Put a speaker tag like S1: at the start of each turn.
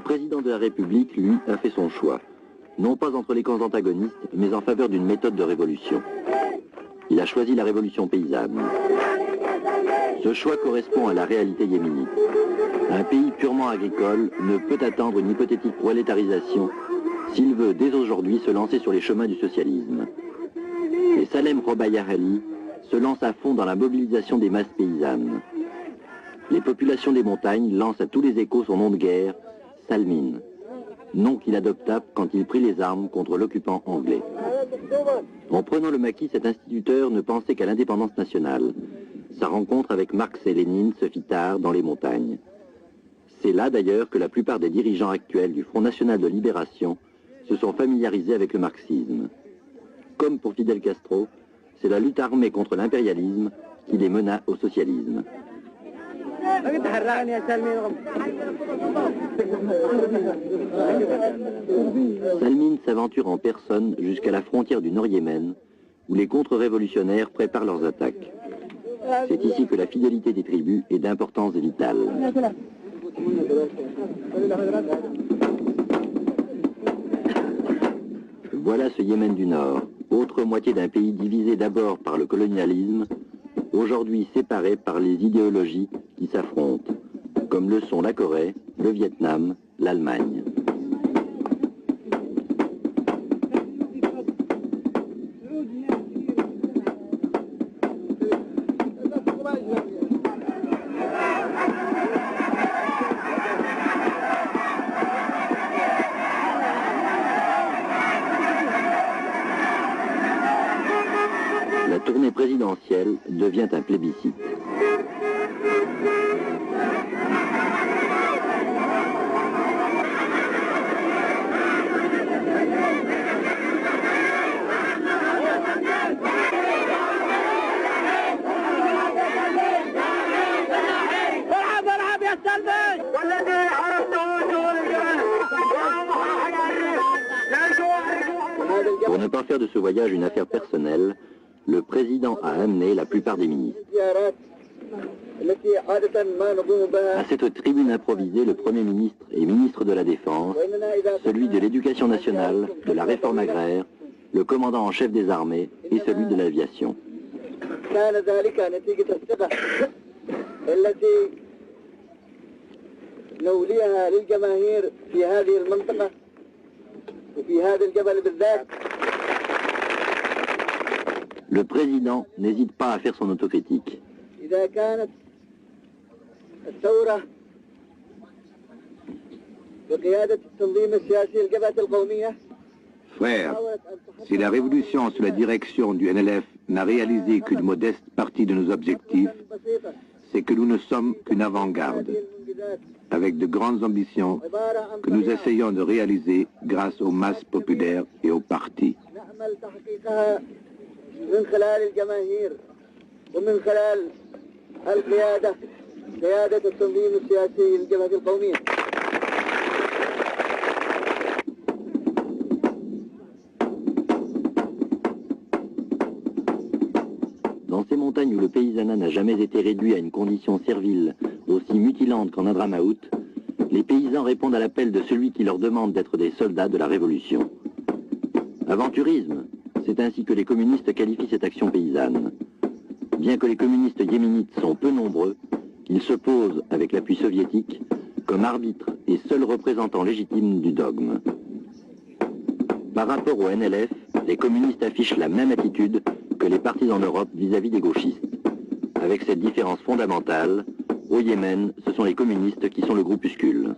S1: président de la République, lui, a fait son choix. Non pas entre les camps antagonistes, mais en faveur d'une méthode de révolution. Il a choisi la révolution paysanne. Ce choix correspond à la réalité yéménite. Un pays purement agricole ne peut attendre une hypothétique prolétarisation s'il veut dès aujourd'hui se lancer sur les chemins du socialisme. Et Salem Robaïa Ali se lance à fond dans la mobilisation des masses paysannes. Les populations des montagnes lancent à tous les échos son nom de guerre, Salmin, nom qu'il adopta quand il prit les armes contre l'occupant anglais. En prenant le maquis, cet instituteur ne pensait qu'à l'indépendance nationale. Sa rencontre avec Marx et Lénine se fit tard dans les montagnes. C'est là d'ailleurs que la plupart des dirigeants actuels du Front National de Libération se sont familiarisés avec le marxisme. Comme pour Fidel Castro, c'est la lutte armée contre l'impérialisme qui les mena au socialisme. Salmin s'aventure en personne jusqu'à la frontière du Nord-Yémen, où les contre-révolutionnaires préparent leurs attaques. C'est ici que la fidélité des tribus est d'importance vitale. Voilà ce Yémen du Nord, autre moitié d'un pays divisé d'abord par le colonialisme, aujourd'hui séparé par les idéologies qui s'affrontent, comme le sont la Corée, le Vietnam, l'Allemagne. La tournée présidentielle devient un plébiscite. Pour ne pas faire de ce voyage une affaire personnelle, le président a amené la plupart des ministres. À cette tribune improvisée, le Premier ministre et ministre de la Défense, celui de l'Éducation nationale, de la réforme agraire, le commandant en chef des armées et celui de l'aviation. Le président n'hésite pas à faire son autocritique.
S2: Frères, si la révolution sous la direction du NLF n'a réalisé qu'une modeste partie de nos objectifs, c'est que nous ne sommes qu'une avant-garde, avec de grandes ambitions que nous essayons de réaliser grâce aux masses populaires et aux partis. من خلال الجماهير ومن خلال قيادة التنظيم السياسي للجبهة القومية. Dans ces montagnes où le paysanat n'a jamais été réduit à une condition servile aussi mutilante qu'en Hadramaout, les paysans répondent à l'appel de celui qui leur demande d'être des soldats de la révolution. Aventurisme, c'est ainsi que les communistes qualifient cette action paysanne. Bien que les communistes yéménites sont peu nombreux, ils se posent avec l'appui soviétique comme arbitre et seul représentant légitime du dogme. Par rapport au NLF, les communistes affichent la même attitude que les partis en Europe vis-à-vis des gauchistes. Avec cette différence fondamentale, au Yémen, ce sont les communistes qui sont le groupuscule.